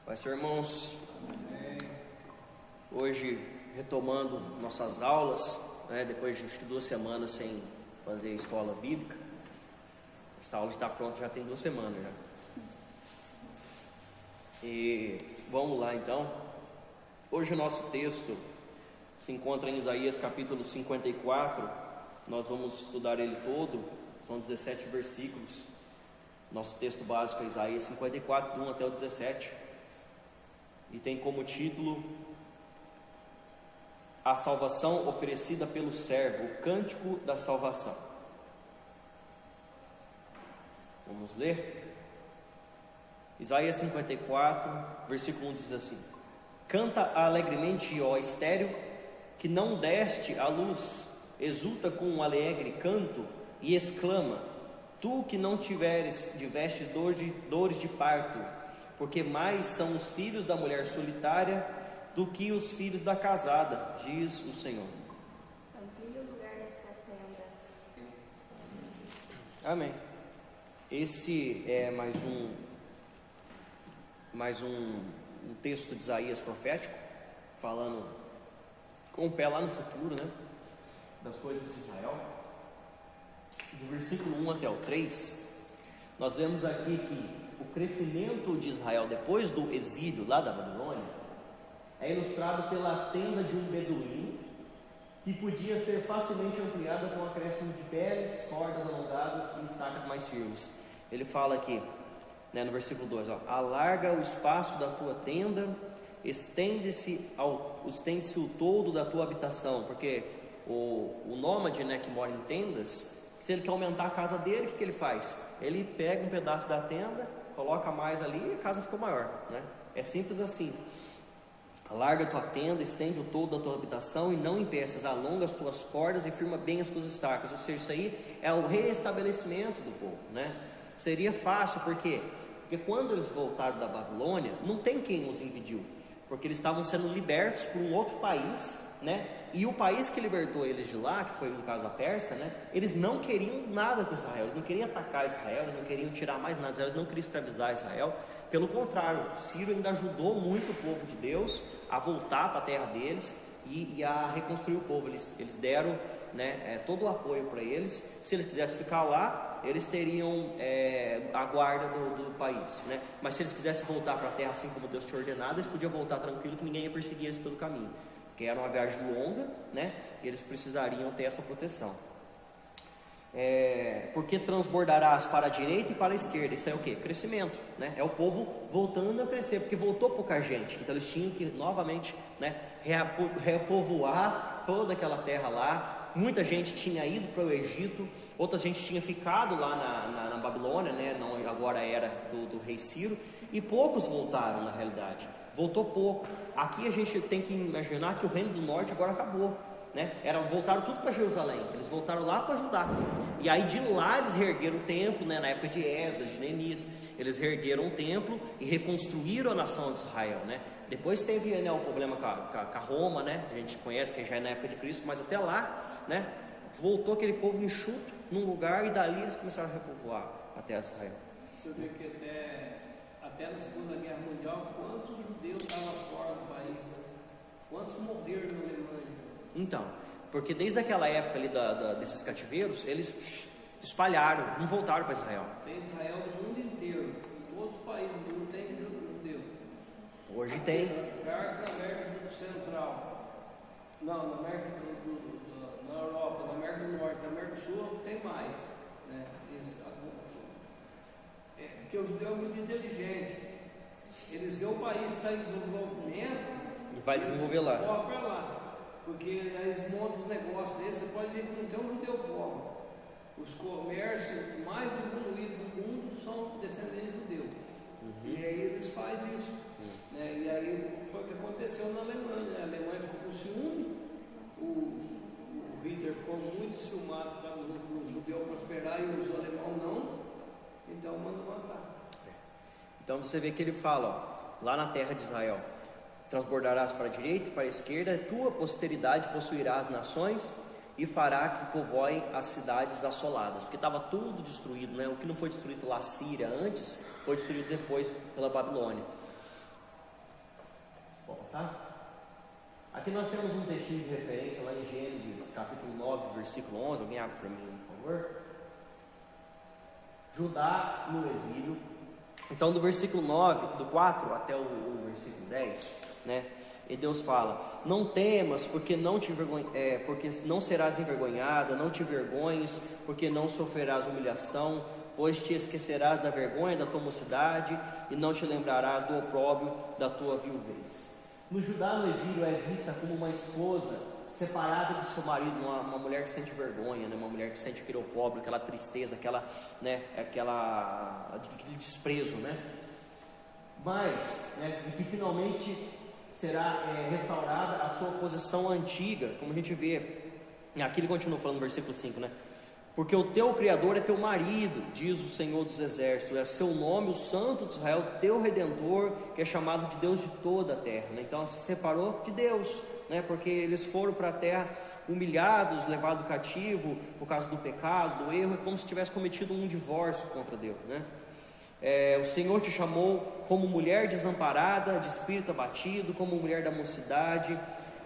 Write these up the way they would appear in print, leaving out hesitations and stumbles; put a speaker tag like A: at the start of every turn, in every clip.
A: Paz, irmãos, hoje retomando nossas aulas, depois de 2 semanas sem fazer a escola bíblica. Essa aula está pronta já tem 2 semanas já. E vamos lá então. Hoje o nosso texto se encontra em Isaías capítulo 54. Nós vamos estudar ele todo, são 17 versículos. Nosso texto básico é Isaías 54, do 1 até o 17. E tem como título a salvação oferecida pelo servo, o cântico da salvação. Vamos ler? Isaías 54, versículo 1 diz assim: Canta alegremente, ó estéril, que não deste à luz, exulta com um alegre canto e exclama: Tu que não tivestes dores de parto, porque mais são os filhos da mulher solitária do que os filhos da casada, diz o Senhor.
B: Amplie o lugar desta tenda.
A: Amém. Esse é mais um texto de Isaías profético, falando com o pé lá no futuro, das coisas de Israel. Do versículo 1 até o 3, nós vemos aqui que o crescimento de Israel depois do exílio lá da Babilônia é ilustrado pela tenda de um beduíno, que podia ser facilmente ampliada com acréscimo de peles, cordas alongadas e estacas mais firmes. Ele fala aqui, no versículo 2, alarga o espaço da tua tenda, estende-se o todo da tua habitação, porque o nômade, que mora em tendas, se ele quer aumentar a casa dele, o que ele faz? Ele pega um pedaço da tenda, coloca mais ali e a casa ficou maior, É simples assim. Alarga a tua tenda, estende o todo da tua habitação e não impeças, alonga as tuas cordas e firma bem as tuas estacas. Ou seja, isso aí é o reestabelecimento do povo, Seria fácil, por quê? Porque quando eles voltaram da Babilônia, não tem quem os impediu, porque eles estavam sendo libertos por um outro país, E o país que libertou eles de lá, que foi no caso a Pérsia, eles não queriam nada com Israel, eles não queriam atacar Israel, eles não queriam tirar mais nada de Israel, eles não queriam escravizar Israel. Pelo contrário, Ciro ainda ajudou muito o povo de Deus a voltar para a terra deles e a reconstruir o povo. Eles deram todo o apoio para eles. Se eles quisessem ficar lá, eles teriam a guarda do país, Mas se eles quisessem voltar para a terra assim como Deus tinha ordenado, eles podiam voltar tranquilo, que ninguém ia perseguir eles pelo caminho, porque era uma viagem longa, e eles precisariam ter essa proteção. Porque transbordarás para a direita e para a esquerda. Isso é o que? Crescimento, É o povo voltando a crescer, porque voltou pouca gente, então eles tinham que novamente repovoar toda aquela terra lá. Muita gente tinha ido para o Egito, outra gente tinha ficado lá na Babilônia, Não, agora era do rei Ciro, e poucos voltaram na realidade. Voltou pouco. Aqui a gente tem que imaginar que o reino do norte agora acabou, voltaram tudo para Jerusalém, eles voltaram lá para Judá, e aí de lá eles reergueram o templo, na época de Esdras, de Neemias, eles reergueram o templo e reconstruíram a nação de Israel, Depois teve o problema com a Roma, a gente conhece que já é na época de Cristo, mas até lá, voltou aquele povo enxuto num lugar, e dali eles começaram a repovoar a terra de Israel.
C: Você vê que até na Segunda Guerra Mundial, quantos judeus estavam fora do país? Quantos morreram na Alemanha?
A: Então, porque desde aquela época ali desses cativeiros, eles espalharam, não voltaram para Israel.
C: Tem Israel no mundo inteiro, em todos os países do mundo tem judeu.
A: Hoje tem.
C: Na América Central, não, na América na Europa, na América do Norte, na América do Sul tem mais, porque o judeu é muito inteligente. Eles veem o país que está em desenvolvimento
A: E vai desenvolver lá.
C: Para lá. Porque eles montam os negócios deles. Você pode ver que não tem um judeu pobre. Os comércios mais evoluídos do mundo são descendentes de judeu. E aí eles fazem isso. E aí foi o que aconteceu na Alemanha. A Alemanha ficou com ciúme, o Hitler ficou muito ciumado para os judeus prosperar e os alemães não. Então mandou matar.
A: Então você vê que ele fala, lá na terra de Israel: transbordarás para a direita e para a esquerda, tua posteridade possuirá as nações e fará que povoem as cidades assoladas, porque estava tudo destruído, O que não foi destruído pela Síria antes, foi destruído depois pela Babilônia. Pode passar? Aqui nós temos um textinho de referência lá em Gênesis, capítulo 9, versículo 11. Alguém abre para mim, por favor? Judá no exílio. Então, do versículo 9, do 4 até o versículo 10, né? E Deus fala: não temas, porque porque não serás envergonhada, não te vergonhes, porque não sofrerás humilhação, pois te esquecerás da vergonha da tua mocidade e não te lembrarás do opróbrio da tua viuvez. No Judá no exílio é vista como uma esposa separada do seu marido, uma mulher que sente vergonha, né? Uma mulher que sente aquele opróbrio, aquela tristeza, aquele desprezo, né? Mas, né, e que finalmente será restaurada a sua posição antiga, como a gente vê. Aqui ele continua falando no versículo 5, né? Porque o teu Criador é teu marido, diz o Senhor dos Exércitos, é seu nome, o Santo de Israel, teu Redentor, que é chamado de Deus de toda a terra, né? Então ela se separou de Deus, né? Porque eles foram para a terra humilhados, levados cativo por causa do pecado, do erro, é como se tivesse cometido um divórcio contra Deus, né? O Senhor te chamou como mulher desamparada, de espírito abatido, como mulher da mocidade,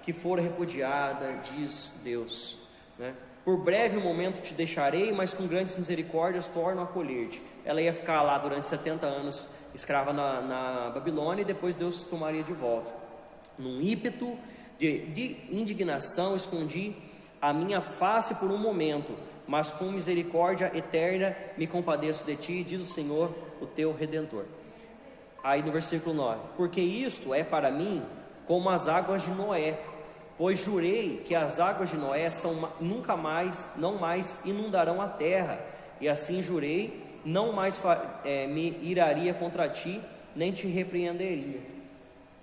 A: que fora repudiada, diz Deus, né? Por breve momento te deixarei, mas com grandes misericórdias torno a acolher-te. Ela ia ficar lá durante 70 anos escrava na Babilônia, e depois Deus tomaria de volta. Num ímpeto de indignação escondi a minha face por um momento, mas com misericórdia eterna me compadeço de ti, diz o Senhor, o teu Redentor. Aí no versículo 9: porque isto é para mim como as águas de Noé, pois jurei que as águas de Noé não mais inundarão a terra, e assim jurei, não mais me iraria contra ti, nem te repreenderia.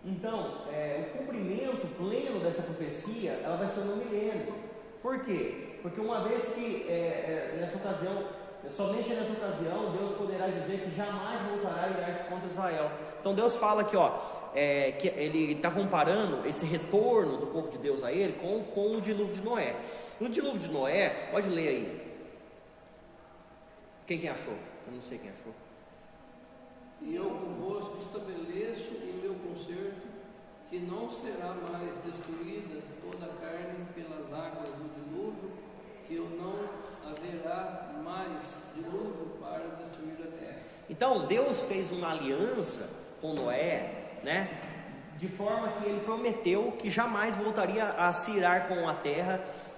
A: Então, o cumprimento pleno dessa profecia, ela vai ser no milênio. Por quê? Porque uma vez que nessa ocasião, somente nessa ocasião, Deus poderá dizer que jamais voltará a irar-se contra Israel. Então Deus fala aqui, que ele está comparando esse retorno do povo de Deus a ele com o dilúvio de Noé. No dilúvio de Noé, pode ler aí. Quem achou? Eu não sei quem achou.
C: E eu convosco estabeleço o meu concerto, que não será mais destruída toda a carne pelas águas do dilúvio, que eu não haverá mais dilúvio para destruir a terra. Então
A: Deus fez uma aliança com Noé, né? De forma que ele prometeu que jamais voltaria a se irar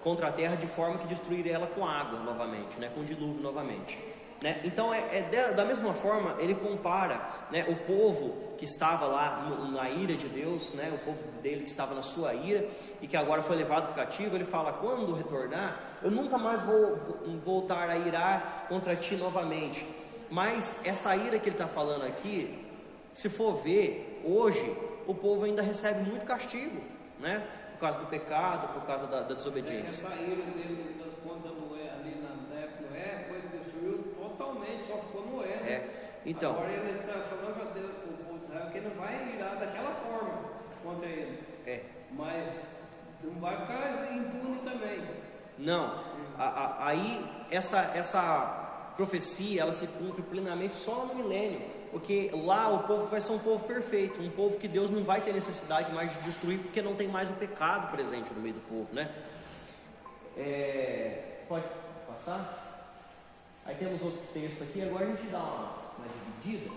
A: contra a terra, de forma que destruiria ela com água novamente, né? Com dilúvio novamente, né? Então da mesma forma ele compara, né, o povo que estava lá na ira de Deus, né, o povo dele que estava na sua ira e que agora foi levado cativo. Ele fala: quando retornar, eu nunca mais vou voltar a irar contra ti novamente. Mas essa ira que ele está falando aqui, se for ver, hoje o povo ainda recebe muito castigo, né? Por causa do pecado, por causa da desobediência.
C: Essa ira dele contra Noé, ali na época Noé, foi destruído totalmente, só ficou Noé, né?
A: Então,
C: agora ele está falando para Deus, o povo de Israel, que ele não vai irar daquela forma contra eles. Mas não vai ficar impune também.
A: Não. Aí essa profecia, ela se cumpre plenamente só no milênio, porque lá o povo vai ser um povo perfeito, um povo que Deus não vai ter necessidade mais de destruir, porque não tem mais o pecado presente no meio do povo, né? Pode passar? Aí temos outros textos aqui. Agora a gente dá uma dividida.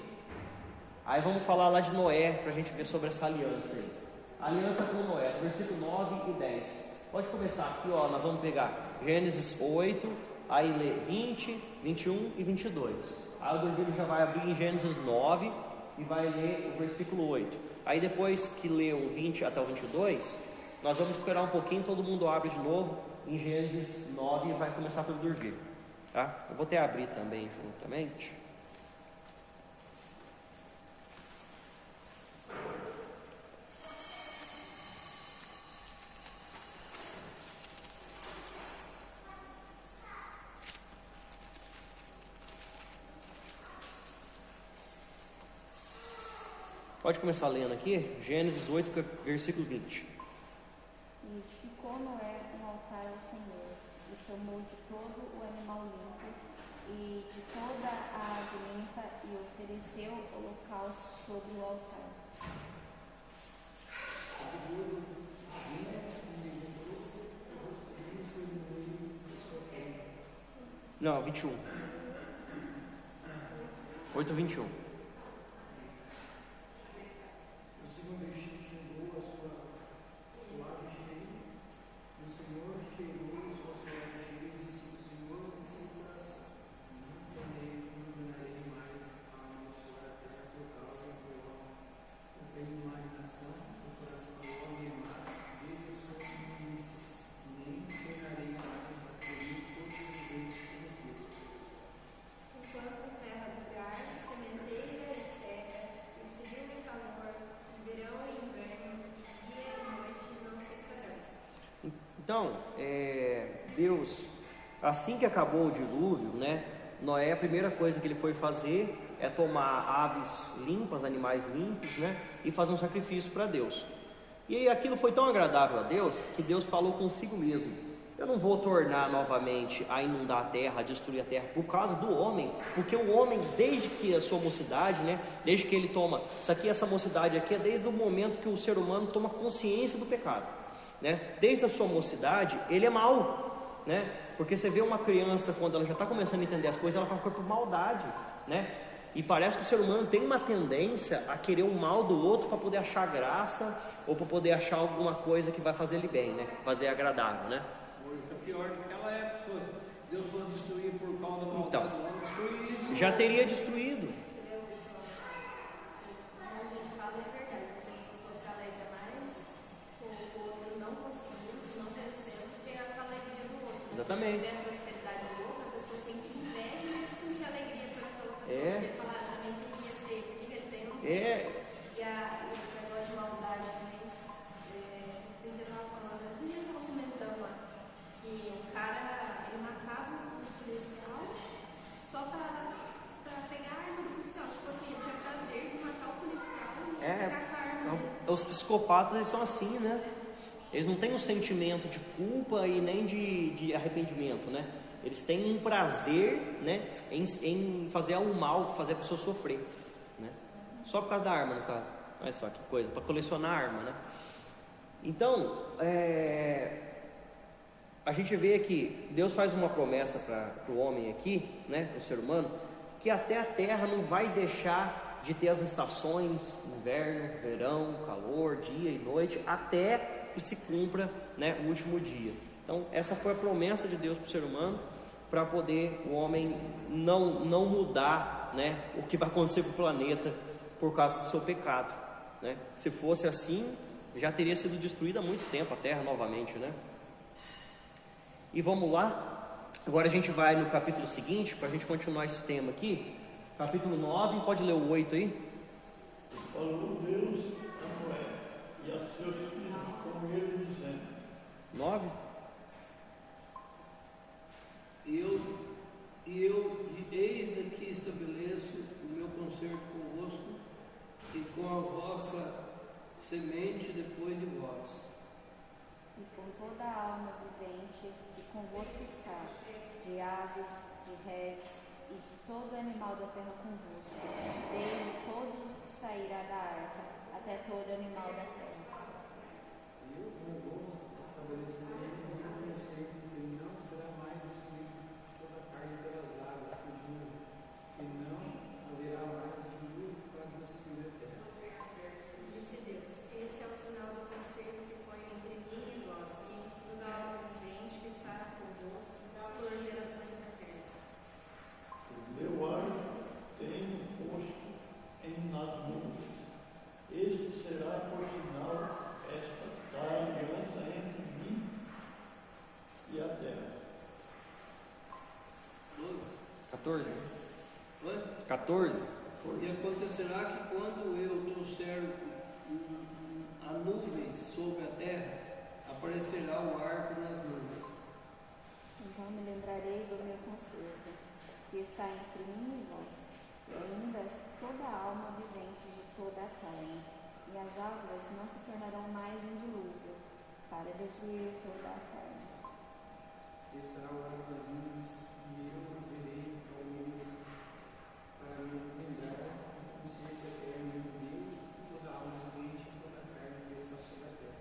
A: Aí vamos falar lá de Noé, para a gente ver sobre essa aliança aí. Aliança com Noé, versículo 9 e 10. Pode começar aqui, nós vamos pegar Gênesis 8, aí lê 20, 21 e 22. Aí o Dorvilho já vai abrir em Gênesis 9 e vai ler o versículo 8. Aí depois que lê o 20 até o 22, nós vamos esperar um pouquinho, todo mundo abre de novo em Gênesis 9 e vai começar pelo Dorvilho, tá? Eu vou até abrir também juntamente. Pode começar lendo aqui, Gênesis 8, versículo 20.
B: E edificou Noé um altar ao Senhor, e tomou de todo o animal limpo, e de toda a ave limpa, e ofereceu holocausto sobre o altar.
A: Não, 21. 8:21.
D: O Senhor cheirou a sua suave cheia, o Senhor cheirou a sua suave cheia, e disse o Senhor em seu coração: não condenarei mais a amaldiçoar a terra por causa do homem, porque a imaginação do coração do homem é má, desde a sua meninice, nem condenarei mais a ferir todos os direitos que ele fez.
E: Enquanto a terra durar, sementeira e seca, e frio e calor, verão e inverno, dia e noite não cessarão.
A: Então, Deus, assim que acabou o dilúvio, né, Noé, a primeira coisa que ele foi fazer é tomar aves limpas, animais limpos, né, e fazer um sacrifício para Deus. E aí aquilo foi tão agradável a Deus, que Deus falou consigo mesmo: eu não vou tornar novamente a inundar a terra, a destruir a terra por causa do homem, porque o homem, desde que a sua mocidade, né, desde que ele toma, essa mocidade aqui é desde o momento que o ser humano toma consciência do pecado, né, desde a sua mocidade, ele é mau, né, porque você vê uma criança, quando ela já está começando a entender as coisas, ela faz coisa por maldade, né, e parece que o ser humano tem uma tendência a querer o mal do outro para poder achar graça, ou para poder achar alguma coisa que vai fazer ele bem, né, fazer agradável, né.
C: Hoje está pior do que naquela época. Se Deus fosse destruir por causa da maldade
A: Então,
C: do homem, destruiria.
A: já teria destruído.
E: Como a gente fala, é verdade. As pessoas se alegram mais com o outro não conseguindo, não vencendo, do que a alegria do outro.
A: Exatamente.
E: Vendo a prosperidade do outro, a pessoa sente inveja e sente alegria por aquela pessoa.
A: É.
E: Porque fala, também queria ter, porque ele tem, não tem. E esse negócio de maldade também, vocês já estavam falando, eu já estava comentando lá, que o cara, ele matava o policial só para pegar a arma do policial. Tipo assim, ele tinha prazer de matar o policial e ficar com a arma dele.
A: Os psicopatas, eles são assim, né? Eles não têm um sentimento de culpa e nem de arrependimento, né? Eles têm um prazer, né, em fazer o mal, fazer a pessoa sofrer, né? Só por causa da arma, no caso. Olha só que coisa, para colecionar arma, né? Então, a gente vê que Deus faz uma promessa para o homem aqui, né, o ser humano, que até a terra não vai deixar de ter as estações, inverno, verão, calor, dia e noite, até que se cumpra, né, o último dia. Então essa foi a promessa de Deus para o ser humano, para poder o homem não mudar, né, o que vai acontecer com o planeta por causa do seu pecado, né? Se fosse assim, já teria sido destruída há muito tempo a terra novamente, né? E vamos lá, agora a gente vai no capítulo seguinte, para a gente continuar esse tema aqui, capítulo 9, pode ler o 8 aí?
F: Falou Deus a Noé e a seus filhos com ele, dizendo:
A: 9?
C: Eis aqui estabeleço o meu concerto convosco e com a vossa semente depois de vós.
B: E com toda a alma vivente, e convosco está, de aves, de rés, e de todo animal da terra convosco, desde todos os que sairá da arca, até todo animal da terra.
D: Eu vou estabelecer o meu conceito que não será mais destruído toda a carne pelas águas, que não haverá mais dilúvio para destruir a terra.
E: Disse Deus: este é o sinal do concerto que põe entre mim e vós, e entre toda a alma vivente que estará convosco por gerações eternas.
F: O meu anjo tenho posto nas nuvens. Este será por sinal da aliança entre mim e a terra.
C: 12.
A: 14?
C: Oi?
A: 14?
C: E acontecerá que quando eu trouxer a nuvem sobre a terra, aparecerá o arco nas nuvens.
B: Então me lembrarei do meu concerto, que está entre mim e vós, e ainda toda a alma vivente de toda a carne, e as águas não se tornarão mais em dilúvio, para destruir toda a carne.
D: Estará o arco das nuvens, e eu verei ao meu para me lembrar do concerto eterno entre Deus e toda a alma vivente e toda a carne que está sobre a terra.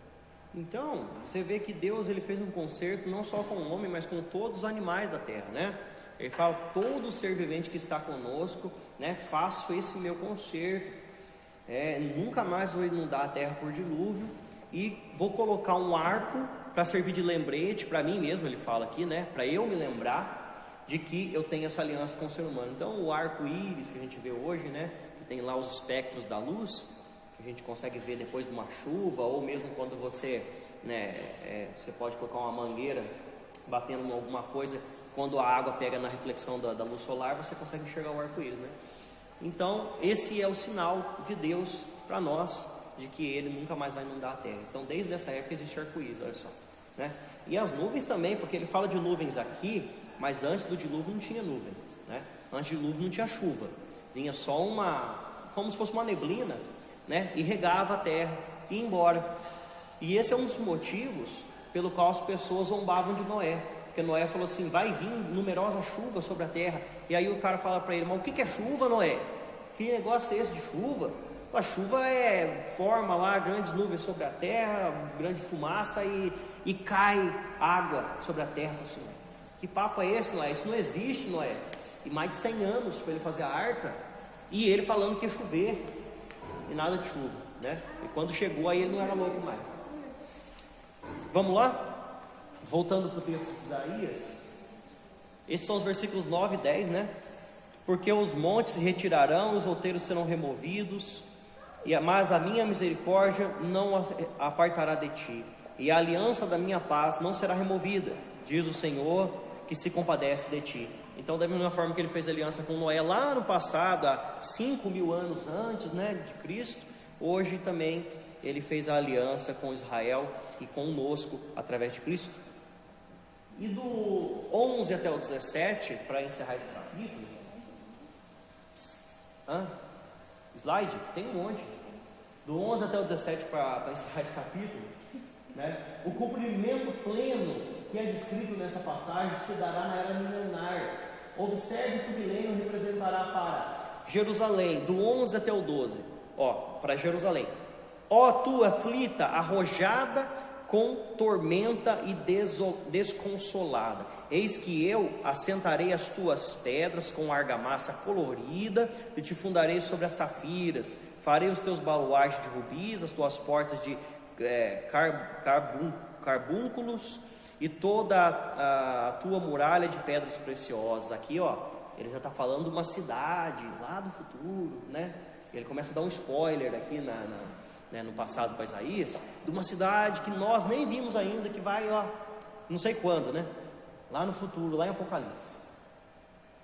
A: Então, você vê que Deus ele fez um concerto não só com o homem, mas com todos os animais da terra, né? Ele fala: todo ser vivente que está conosco, né, faço esse meu concerto. Nunca mais vou inundar a terra por dilúvio, e vou colocar um arco para servir de lembrete para mim mesmo. Ele fala aqui, né, para eu me lembrar de que eu tenho essa aliança com o ser humano. Então o arco-íris que a gente vê hoje, né, que tem lá os espectros da luz, que a gente consegue ver depois de uma chuva, ou mesmo quando você, né, você pode colocar uma mangueira batendo em alguma coisa, quando a água pega na reflexão da luz solar, você consegue enxergar o arco-íris, né? Então esse é o sinal de Deus para nós, de que Ele nunca mais vai inundar a terra. Então desde essa época existe arco-íris, olha só, né? E as nuvens também, porque ele fala de nuvens aqui, mas antes do dilúvio não tinha nuvem, né? Antes do dilúvio não tinha chuva, vinha só como se fosse uma neblina, né? E regava a terra e ia embora. E esse é um dos motivos pelo qual as pessoas zombavam de Noé, porque Noé falou assim: vai vir numerosa chuva sobre a terra. E aí o cara fala para ele: mas o que é chuva, Noé? Que negócio é esse de chuva? A chuva forma lá grandes nuvens sobre a terra, grande fumaça, e cai água sobre a terra. Assim, que papo é esse, Noé? Isso não existe, Noé. E mais de 100 anos para ele fazer a arca, e ele falando que ia chover, e nada de chuva, né? E quando chegou, aí ele não era louco mais. Vamos lá? Voltando para o texto de Isaías, esses são os versículos 9 e 10, né? Porque os montes se retirarão, os outeiros serão removidos, mas a minha misericórdia não apartará de ti, e a aliança da minha paz não será removida, diz o Senhor, que se compadece de ti. Então, da mesma forma que ele fez aliança com Noé lá no passado, há 5.000 anos antes, né, de Cristo, hoje também ele fez a aliança com Israel e conosco através de Cristo. E do 11 até o 17, para encerrar esse capítulo, slide, tem um monte. Do 11 até o 17, para encerrar esse capítulo, né, o cumprimento pleno que é descrito nessa passagem se dará na era milenar. Observe que o milênio representará para Jerusalém, do 11 até o 12, para Jerusalém: ó tu aflita, arrojada com tormenta e desconsolada, eis que eu assentarei as tuas pedras com argamassa colorida, e te fundarei sobre as safiras, farei os teus baluartes de rubis, as tuas portas de carbúnculos, e toda a tua muralha de pedras preciosas. Aqui, ele já está falando de uma cidade lá do futuro, né? Ele começa a dar um spoiler aqui no passado para Isaías, de uma cidade que nós nem vimos ainda, que vai, não sei quando, né? Lá no futuro, lá em Apocalipse.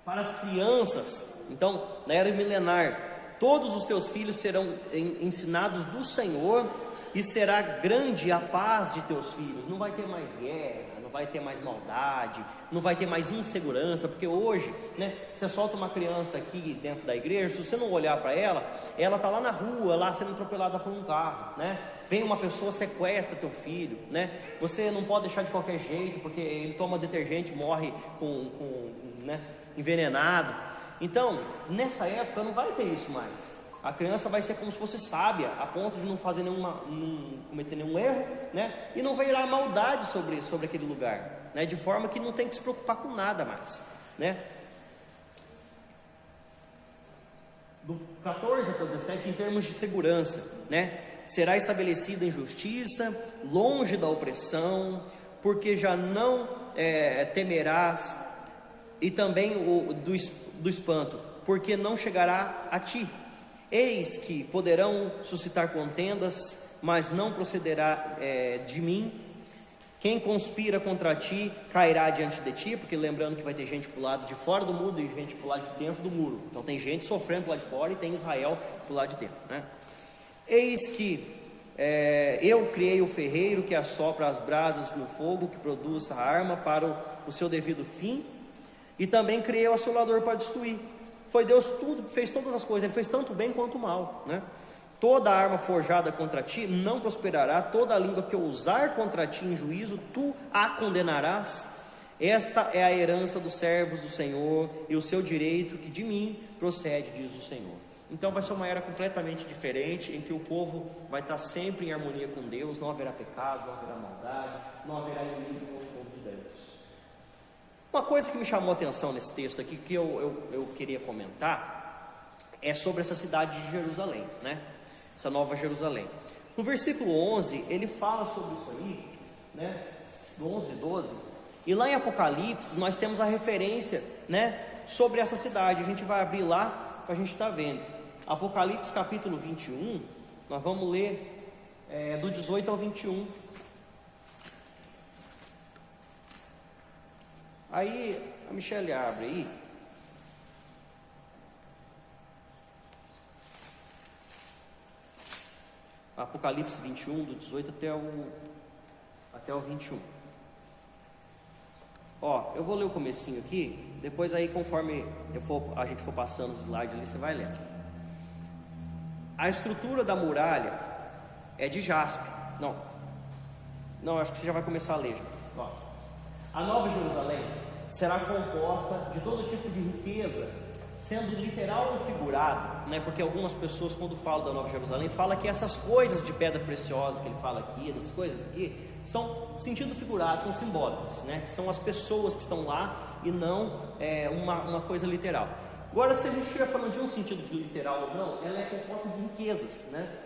A: Para as crianças, então, na era milenar, todos os teus filhos serão ensinados do Senhor, e será grande a paz de teus filhos. Não vai ter mais guerra, não vai ter mais maldade, não vai ter mais insegurança, porque hoje, né, você solta uma criança aqui dentro da igreja, se você não olhar para ela está lá na rua, lá sendo atropelada por um carro, né? Vem uma pessoa, sequestra teu filho, né? Você não pode deixar de qualquer jeito, porque ele toma detergente, morre né, envenenado. Então, nessa época não vai ter isso mais. A criança vai ser como se fosse sábia, a ponto de não fazer não cometer nenhum erro, né? E não vai virar maldade sobre aquele lugar, né? De forma que não tem que se preocupar com nada mais, né? Do 14 até o 17, em termos de segurança, né? Será estabelecida em justiça, longe da opressão, porque já não temerás, e também do espanto, porque não chegará a ti. Eis que poderão suscitar contendas, mas não procederá de mim. Quem conspira contra ti cairá diante de ti, porque lembrando que vai ter gente para o lado de fora do muro e gente para o lado de dentro do muro. Então tem gente sofrendo para o lado de fora e tem Israel para o lado de dentro, né? Eis que eu criei o ferreiro que assopra as brasas no fogo, que produz a arma para o seu devido fim, e também criei o assolador para destruir. Foi Deus tudo, fez todas as coisas, Ele fez tanto bem quanto mal, né? Toda arma forjada contra ti não prosperará, toda a língua que eu usar contra ti em juízo, tu a condenarás. Esta é a herança dos servos do Senhor, e o seu direito que de mim procede, diz o Senhor. Então vai ser uma era completamente diferente, em que o povo vai estar sempre em harmonia com Deus, não haverá pecado, não haverá maldade, não haverá inimigo contra o povo de Deus. Uma coisa que me chamou a atenção nesse texto aqui, que eu queria comentar, é sobre essa cidade de Jerusalém, né? Essa nova Jerusalém. No versículo 11, ele fala sobre isso aí, né? Do 11 e 12. E lá em Apocalipse, nós temos a referência, né? Sobre essa cidade. A gente vai abrir lá para a gente estar vendo. Apocalipse capítulo 21, nós vamos ler do 18 ao 21. Aí, a Michelle abre aí. Apocalipse 21, do 18 até o 21. Ó, eu vou ler o comecinho aqui, depois aí conforme a gente for passando os slides ali, você vai lendo. A estrutura da muralha é de jaspe. Não, acho que você já vai começar a ler já. Ó. A Nova Jerusalém será composta de todo tipo de riqueza, sendo literal ou figurado, né? Porque algumas pessoas, quando falam da Nova Jerusalém, falam que essas coisas de pedra preciosa que ele fala aqui, essas coisas aqui, são sentido figurado, são simbólicas, né? São as pessoas que estão lá e não uma coisa literal. Agora, se a gente estiver falando de um sentido de literal ou não, ela é composta de riquezas, né?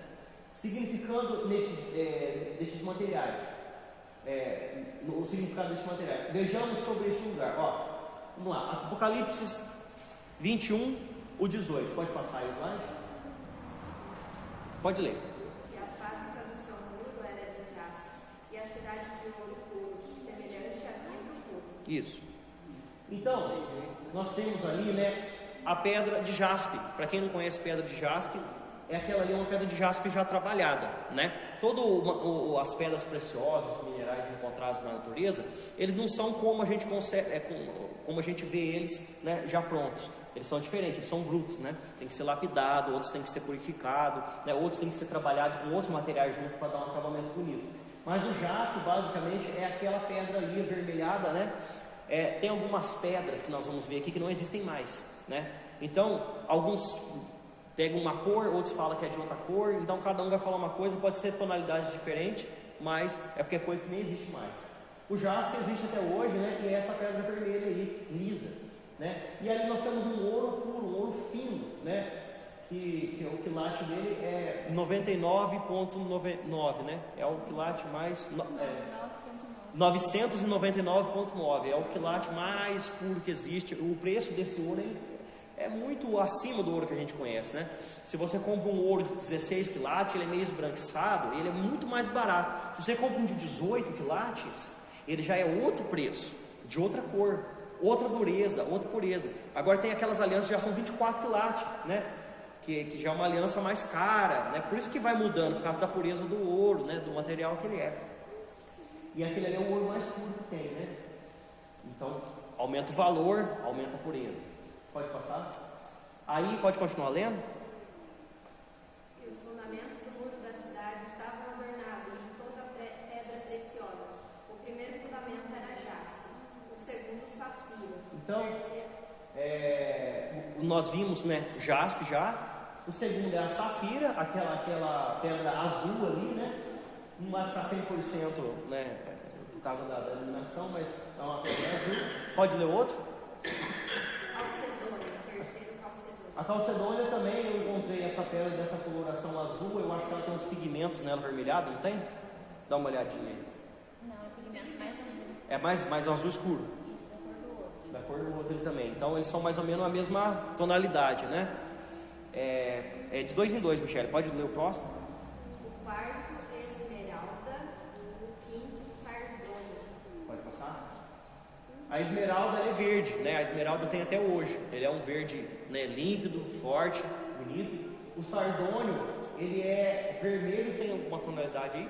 A: Significando nestes materiais. O significado destes materiais. Vejamos sobre este lugar. Ó, vamos lá. Apocalipse 21, o 18. Pode passar aí o slide? Pode ler.
E: E a fábrica do seu muro era de jaspe, e a cidade de ouro puro, semelhante a vidro puro.
A: Isso. Então, nós temos ali, né, a pedra de jaspe. Para quem não conhece pedra de jaspe, aquela ali é uma pedra de jaspe já trabalhada, né? Todas as pedras preciosas, os minerais encontrados na natureza, eles não são como a gente consegue, como a gente vê eles, né, já prontos. Eles são diferentes, eles são brutos, né? Tem que ser lapidado, outros tem que ser purificado, né? Outros tem que ser trabalhado com outros materiais junto para dar um acabamento bonito. Mas o jaspe, basicamente, é aquela pedra ali avermelhada, né? Tem algumas pedras que nós vamos ver aqui que não existem mais, né? Então, alguns pegam uma cor, outros falam que é de outra cor, então cada um vai falar uma coisa, pode ser tonalidade diferente, mas é porque é coisa que nem existe mais. O jaspe existe até hoje, né? E é essa pedra vermelha aí, lisa, né? E ali nós temos um ouro puro, um ouro fino, né? Que o quilate dele é 99,9, né? É o quilate mais 999,9, é o quilate mais puro que existe. O preço desse ouro é muito acima do ouro que a gente conhece, né? Se você compra um ouro de 16 quilates, ele é meio esbranquiçado, ele é muito mais barato. Se você compra um de 18 quilates, ele já é outro preço, de outra cor, outra dureza, outra pureza. Agora tem aquelas alianças que já são 24 quilates, né? Que já é uma aliança mais cara, né? Por isso que vai mudando, por causa da pureza do ouro, né? Do material que ele é. E aquele ali é o ouro mais puro que tem, né? Então, aumenta o valor, aumenta a pureza. Pode passar? Aí, pode continuar lendo?
E: E os fundamentos do muro da cidade estavam adornados de toda pedra preciosa. O primeiro fundamento era jaspe, o segundo safira.
A: Então, nós vimos, né, jaspe já. O segundo é a safira, aquela pedra azul ali, né? Não vai ficar 100%, né, por causa da iluminação, mas é uma pedra azul. Pode ler outro?
E: Calcedônia, terceiro calcedônia.
A: A calcedônia também, eu encontrei essa pedra dessa coloração azul. Eu acho que ela tem uns pigmentos nela avermelhado, não tem? Dá uma olhadinha aí.
B: Não, é pigmento mais azul.
A: É mais azul escuro.
B: Isso, da cor do outro.
A: Da cor do outro ele também. Então eles são mais ou menos a mesma tonalidade, né? É de 2 em 2, Michele. Pode ler o próximo?
E: O quarto, esmeralda. O quinto, sardônia.
A: Pode passar? A esmeralda é verde, né? A esmeralda tem até hoje. Ele é um verde, né, límpido, forte, bonito. O sardônio, ele é vermelho. Tem alguma tonalidade aí?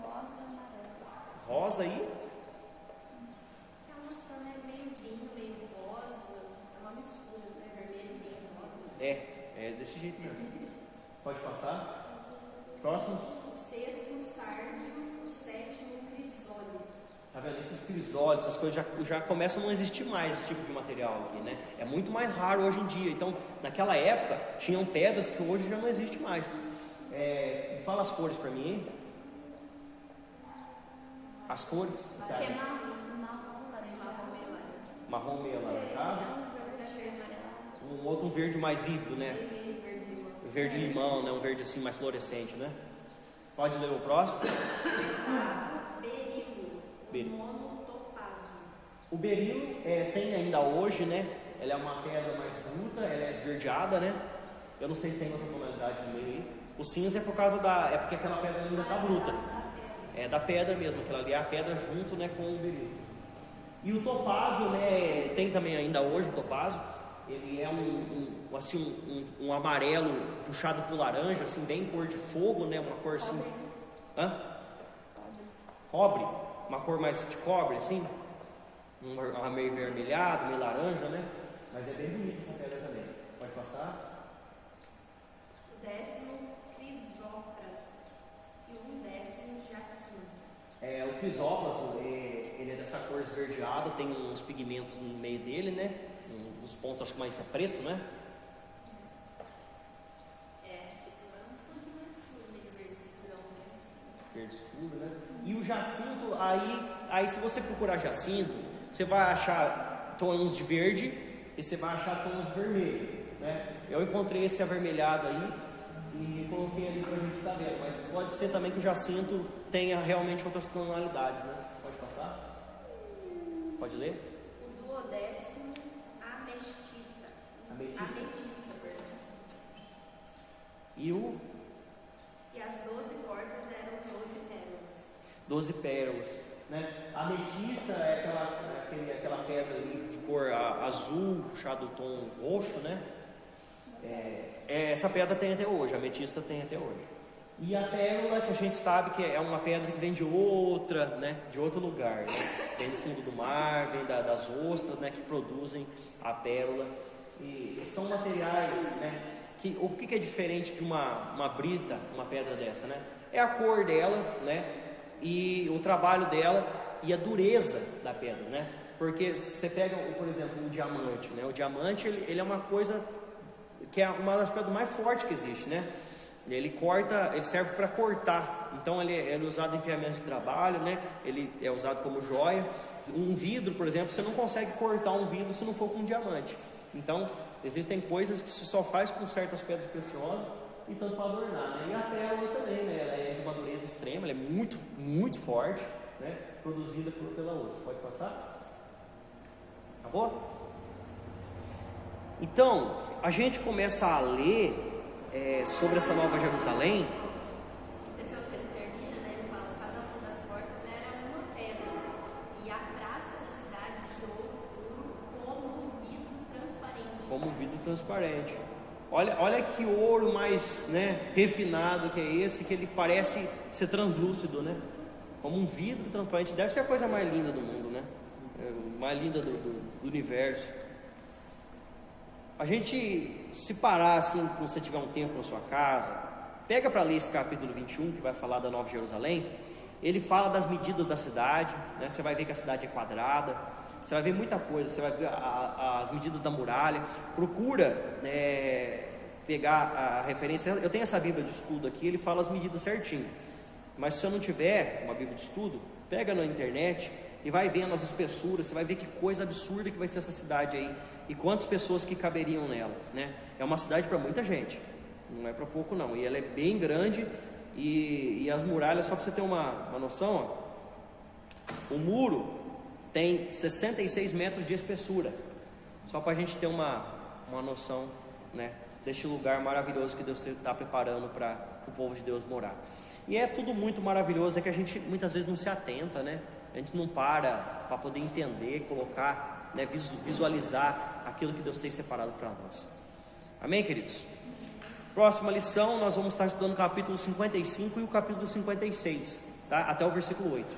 B: Rosa e amarelo.
A: Rosa aí?
E: É uma cor meio vinho, meio rosa. É uma mistura, né? Vermelho, vinho, rosa.
A: É desse jeito mesmo. Pode passar? Próximos?
E: O sexto, sárdio. O sétimo, crisólio.
A: Tá vendo? Esses crisólitos, essas coisas já começam a não existir mais esse tipo de material aqui, né? É muito mais raro hoje em dia. Então, naquela época, tinham pedras que hoje já não existe mais. Fala as cores para mim, hein? As cores?
B: Aqui é marrom, laranja.
A: marrom meio alaranjado. Um outro verde mais vívido, né? Verde limão, né? Um verde assim mais fluorescente, né? Pode ler o próximo? Berilo. O berilo tem ainda hoje, né? Ela é uma pedra mais bruta, ela é esverdeada, né? Eu não sei se tem outra tonalidade no meio aí. O cinza é por causa é porque aquela pedra ainda está bruta. É da pedra mesmo, aquela ali é a pedra junto, né, com o berilo. E o topázio, né? Tem também ainda hoje o topázio. Ele é um amarelo puxado por laranja, assim, bem cor de fogo, né? Uma cor assim. Hã? Cobre? Uma cor mais de cobre, assim? Meio vermelhado, meio laranja, né? Mas é bem bonita essa pedra também. Pode passar?
E: O 10º crisópraso e o 10º jacinto.
A: O crisópraso, ele é dessa cor esverdeada, tem uns pigmentos no meio dele, né? Uns pontos, acho que mais é preto, né?
E: Uns pontos mais escuros, meio verde escurão, né?
A: Verde escuro, né? E o jacinto, aí se você procurar jacinto, você vai achar tons de verde e você vai achar tons de vermelho, né? Eu encontrei esse avermelhado aí e coloquei ali pra gente estar vendo, mas pode ser também que o jacinto tenha realmente outras tonalidades, né? Pode passar? Pode ler?
E: O 12º, ametista. Ametista, perdão.
A: E
E: as 12 portas eram 12 pérolas.
A: 12 pérolas, né? A ametista é aquela pedra ali de cor azul, puxado o tom roxo, né? Essa pedra tem até hoje, a ametista tem até hoje. E a pérola, que a gente sabe que é uma pedra que vem de outra, né? De outro lugar, né? Vem do fundo do mar, vem das ostras, né? Que produzem a pérola. E são materiais, né? O que é diferente de uma brita, uma pedra dessa, né? É a cor dela, né? E o trabalho dela e a dureza da pedra, né? Porque você pega, por exemplo, um diamante, né? O diamante, ele é uma coisa que é uma das pedras mais fortes que existe, né? Ele serve para cortar. Então ele é usado em ferramentas de trabalho, né? Ele é usado como joia. Um vidro, por exemplo, você não consegue cortar um vidro se não for com um diamante. Então existem coisas que se só faz com certas pedras preciosas e tanto para adornar, né? E a pérola também, né? Ela é de uma dureza extrema, ela é muito, muito forte, né? Produzida pela osso. Pode passar? Acabou? Então, a gente começa a ler sobre essa Nova Jerusalém.
E: Você vê o que ele termina, né? Ele fala: cada uma das portas era uma pedra, e a praça da cidade de ouro puro como um vidro transparente.
A: Como um vidro transparente. Olha que ouro mais, né, refinado que é esse, que ele parece ser translúcido, né? Como um vidro transparente. Deve ser a coisa mais linda do mundo, né? Mais linda do universo. A gente, se parar assim, quando você tiver um tempo na sua casa, pega para ler esse capítulo 21, que vai falar da Nova Jerusalém. Ele fala das medidas da cidade, né? Você vai ver que a cidade é quadrada, você vai ver muita coisa, você vai ver as medidas da muralha. Procura pegar a referência. Eu tenho essa Bíblia de estudo aqui, ele fala as medidas certinho. Mas se você não tiver uma Bíblia de estudo, pega na internet e vai vendo as espessuras. Você vai ver que coisa absurda que vai ser essa cidade aí, e quantas pessoas que caberiam nela, né? É uma cidade para muita gente, não é para pouco não. E ela é bem grande, e as muralhas, só para você ter uma noção, ó, o muro tem 66 metros de espessura, só para a gente ter uma noção, né, deste lugar maravilhoso que Deus está preparando para o povo de Deus morar. E é tudo muito maravilhoso, é que a gente muitas vezes não se atenta, né? A gente não para poder entender, colocar, né, visualizar aquilo que Deus tem separado para nós. Amém, queridos? Próxima lição, nós vamos estar estudando o capítulo 55 e o capítulo 56, tá? Até o versículo 8.